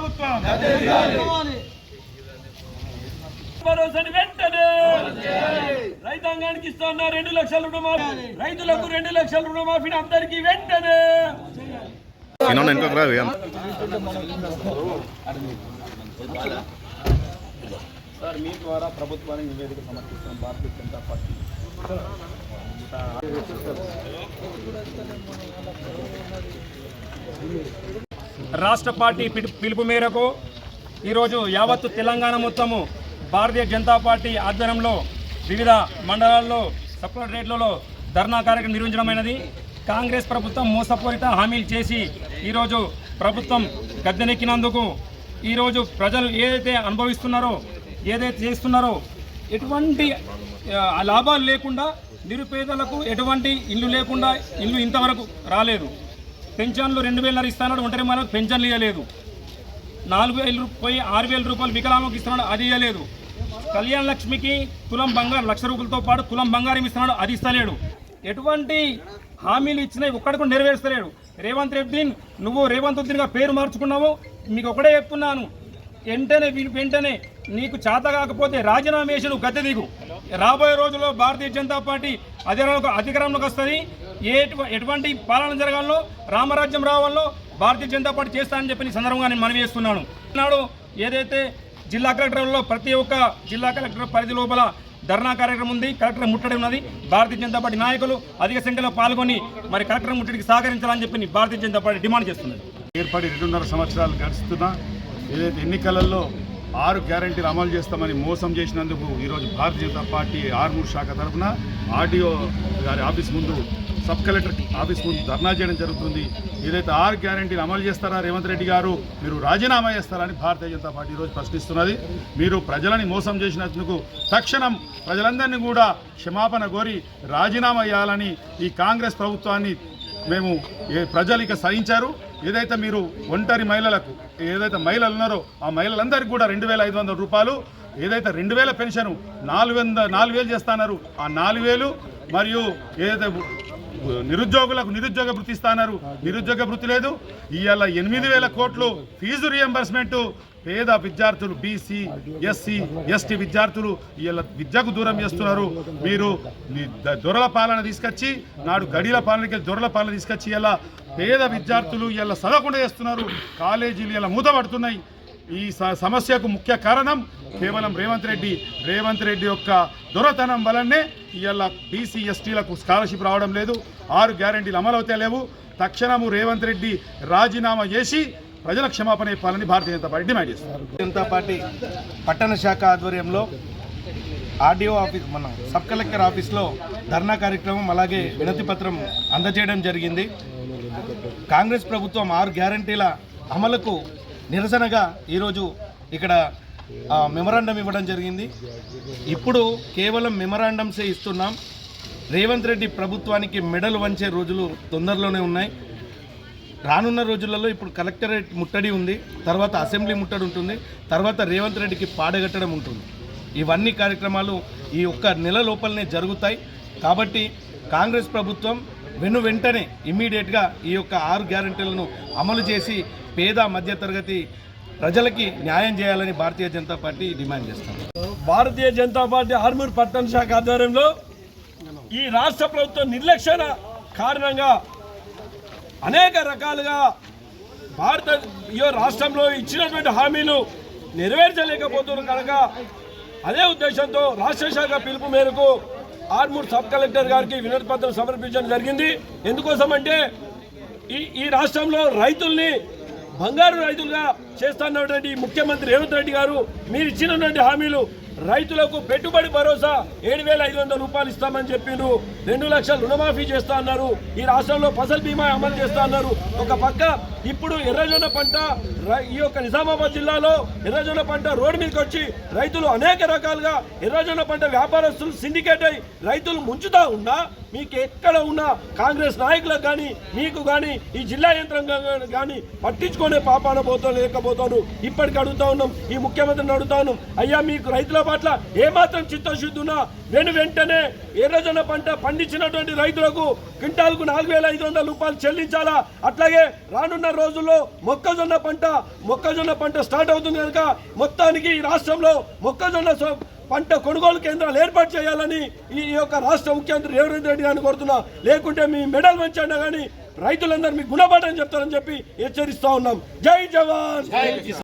ప్రభుత్వం భరోసాని వెంటనే రైతాంగానికి ఇస్తున్న 2 లక్షల రుణమాఫీ, రైతులకు 2 లక్షల రుణమాఫీని అందరికీ వెంటనే. సార్, మీ ద్వారా ప్రభుత్వానికి నివేదిక సమర్పిస్తున్న భారతీయ జనతా పార్టీ రాష్ట్ర పార్టీ పిలుపు మేరకు ఈరోజు యావత్తు తెలంగాణ మొత్తము భారతీయ జనతా పార్టీ ఆధ్వర్యంలో వివిధ మండలాల్లో సెక్రటరేట్లలో ధర్నా కార్యక్రమం నిర్వహించడమైనది. కాంగ్రెస్ ప్రభుత్వం మోసపూరిత హామీలు చేసి ఈరోజు ప్రభుత్వం గద్దెనెక్కినందుకు ఈరోజు ప్రజలు ఏదైతే అనుభవిస్తున్నారో, ఏదైతే చేస్తున్నారో, ఎటువంటి లాభాలు లేకుండా నిరుపేదలకు ఎటువంటి ఇల్లు లేకుండా ఇల్లు ఇంతవరకు రాలేదు. పెన్షన్లు 2,000 ఇస్తున్నాడు, ఒంటరి మహిళలకు పెన్షన్లు ఇవ్వలేదు. 4,000 పోయి 6,000 రూపాయలు వికలాంగులకు ఇస్తున్నాడు, అది ఇవ్వలేదు. కళ్యాణ లక్ష్మికి తులం బంగారు 1,00,000 రూపాయలతో పాటు తులం బంగారం ఇస్తున్నాడు, అది ఇస్తలేడు. ఎటువంటి హామీలు ఇచ్చినాయి ఒక్కడికి నెరవేర్చలేడు. రేవంత్ రెడ్డిగా పేరు మార్చుకున్నావు. మీకు ఒకటే చెప్తున్నాను, వెంటనే నీకు చేత కాకపోతే రాజీనామా చేసి నువ్వు గద్దె దిగు. రాబోయే రోజుల్లో భారతీయ జనతా పార్టీ అధికారంలోకి వస్తుంది. ఎటువంటి పాలన జరగాలో, రామరాజ్యం రావాలో భారతీయ జనతా పార్టీ చేస్తానని చెప్పి సందర్భంగా నేను మనవి చేస్తున్నాను. నాడు ఏదైతే జిల్లా కలెక్టర్లో ప్రతి ఒక్క జిల్లా కలెక్టర్ పరిధి లోపల ధర్నా కార్యక్రమం ఉంది, కలెక్టర్ ముట్టడి ఉన్నది. భారతీయ జనతా పార్టీ నాయకులు అధిక సంఖ్యలో పాల్గొని మరి కలెక్టర్ ముట్టడికి సహకరించాలని చెప్పి భారతీయ జనతా పార్టీ డిమాండ్ చేస్తున్నది. ఏర్పడి 2.5 సంవత్సరాలు గడుస్తున్నా ఏదైతే ఎన్నికలలో 6 గ్యారెంటీలు అమలు చేస్తామని మోసం చేసినందుకు ఈరోజు భారతీయ జనతా పార్టీ ఆర్మూర్ శాఖ తరఫున ఆర్డీఓ గారి ఆఫీస్ ముందు, సబ్ కలెక్టర్ ఆఫీస్ ముందు ధర్నా చేయడం జరుగుతుంది. ఏదైతే 6 గ్యారెంటీలు అమలు చేస్తారా రేవంత్ రెడ్డి గారు, మీరు రాజీనామా చేస్తారని భారతీయ జనతా పార్టీ ఈరోజు ప్రశ్నిస్తున్నది. మీరు ప్రజలని మోసం చేసినందుకు తక్షణం ప్రజలందరినీ కూడా క్షమాపణ కోరి రాజీనామా చేయాలని ఈ కాంగ్రెస్ ప్రభుత్వాన్ని మేము ప్రజలు ఇక సహించారు. ఏదైతే మీరు ఒంటరి మహిళలకు ఏదైతే మహిళలు ఉన్నారో ఆ మహిళలందరికీ కూడా 2,500 రూపాయలు, ఏదైతే 2,000 పెన్షన్ 4,000 చేస్తున్నారు ఆ 4,000, మరియు ఏదైతే నిరుద్యోగులకు నిరుద్యోగ భృతి ఇస్తున్నారు, నిరుద్యోగ భృతి లేదు. ఇవాళ 8,000 కోట్లు ఫీజు రియంబర్స్మెంటు పేద విద్యార్థులు, బీసీ, ఎస్సీ, ఎస్టీ విద్యార్థులు ఇవాళ విద్యకు దూరం చేస్తున్నారు. మీరు దొరల పాలన తీసుకొచ్చి, నాడు గడిల పాలనకి దొరల పాలన తీసుకొచ్చి ఇలా పేద విద్యార్థులు ఇలా చదవకుండా చేస్తున్నారు. కాలేజీలు ఇలా మూతపడుతున్నాయి. ఈ సమస్యకు ముఖ్య కారణం కేవలం రేవంత్ రెడ్డి యొక్క దొరతనం వలనే ఇవాళ బీసీ, ఎస్టీలకు స్కాలర్షిప్ రావడం లేదు. 6 గ్యారెంటీలు అమలవుతే లేవు. తక్షణము రేవంత్ రెడ్డి రాజీనామా చేసి ప్రజల క్షమాపణ చెప్పాలని భారతీయ జనతా పార్టీ డిమాండ్ చేస్తారు. జనతా పార్టీ పట్టణ శాఖ ఆధ్వర్యంలో ఆర్డీఓ ఆఫీస్, మన సబ్ కలెక్టర్ ఆఫీస్లో ధర్నా కార్యక్రమం అలాగే వినతి పత్రం అందజేయడం జరిగింది. కాంగ్రెస్ ప్రభుత్వం 6 గ్యారెంటీల అమలుకు నిరసనగా ఈరోజు ఇక్కడ మెమరాండం ఇవ్వడం జరిగింది. ఇప్పుడు కేవలం మెమరాండమ్సే ఇస్తున్నాం. రేవంత్ రెడ్డి ప్రభుత్వానికి మెడలు వంచే రోజులు తొందరలోనే ఉన్నాయి. రానున్న రోజులలో ఇప్పుడు కలెక్టరేట్ ముట్టడి ఉంది, తర్వాత అసెంబ్లీ ముట్టడి ఉంటుంది, తర్వాత రేవంత్ రెడ్డికి పాడగట్టడం ఉంటుంది. ఇవన్నీ కార్యక్రమాలు ఈ ఒక్క నెల లోపలనే జరుగుతాయి. కాబట్టి కాంగ్రెస్ ప్రభుత్వం వెంటనే ఇమ్మీడియట్గా ఈ యొక్క 6 గ్యారెంటీలను అమలు చేసి పేద మధ్యతరగతి ప్రజలకి న్యాయం చేయాలని భారతీయ జనతా పార్టీ డిమాండ్ చేస్తాం. భారతీయ జనతా పార్టీ ఆర్మూర్ పట్టణ శాఖ ఆధ్వర్యంలో ఈ రాష్ట్ర ప్రభుత్వం నిర్లక్ష్య కారణంగా అనేక రకాలుగా రాష్ట్రంలో ఇచ్చినటువంటి హామీలు నెరవేర్చలేకపోతున్నారు కనుక అదే ఉద్దేశంతో రాష్ట్ర శాఖ పిలుపు మేరకు ఆర్మూర్ సబ్ కలెక్టర్ గారికి వినతి పత్రం సమర్పించడం జరిగింది. ఎందుకోసం అంటే ఈ రాష్ట్రంలో రైతుల్ని బంగారు రైతులుగా చేస్తున్నటువంటి ముఖ్యమంత్రి రేవంత్ రెడ్డి గారు మీరు ఇచ్చినటువంటి హామీలు రైతులకు పెట్టుబడి భరోసా 7,500 రూపాయలు ఇస్తామని చెప్పిండ్రు. 2 లక్షల రుణమాఫీ చేస్తా అన్నారు. ఈ రాష్ట్రంలో ఫసల్ బీమా అమలు చేస్తా అన్నారు. ఒక పక్క ఇప్పుడు ఎర్రజొన్న పంట ఈ యొక్క నిజామాబాద్ జిల్లాలో ఎర్రజొన్న పంట రోడ్డు మీదకి వచ్చి రైతులు అనేక రకాలుగా ఎర్రజొన్న పంట వ్యాపారస్తులు సిండికేట్ అయి రైతులు ముంచుతా ఉన్నా మీకు ఎక్కడ ఉన్నా కాంగ్రెస్ నాయకులకు కానీ మీకు కానీ ఈ జిల్లా యంత్రాంగం కానీ పట్టించుకునే పాపాన పోతా పోతాను. ఇప్పటికీ అడుగుతా ఉన్నాం, ఈ ముఖ్యమంత్రిని అడుగుతా ఉన్నాం, అయ్యా మీకు రైతుల పట్ల ఏమాత్రం చిత్తశుద్ధి ఉన్నా వెంటనే ఎర్రజొన్న పంట పండించినటువంటి రైతులకు క్వింటాల్కు 4,500 రూపాయలు చెల్లించాలా. అట్లాగే రానున్న రోజుల్లో మొక్కజొన్న పంట స్టార్ట్ అవుతుంది కనుక మొత్తానికి ఈ రాష్ట్రంలో మొక్కజొన్న పంట కొనుగోలు కేంద్రాలు ఏర్పాటు చేయాలని ఈ యొక్క రాష్ట్ర ముఖ్యమంత్రి రేవంత్ రెడ్డి గారిని కోరుతున్నా. లేకుంటే మీ మెడల్ మంచినా కానీ రైతులందరూ మీకు గుణపాఠం చెప్తారని చెప్పి హెచ్చరిస్తా ఉన్నాం. జై జవాన్.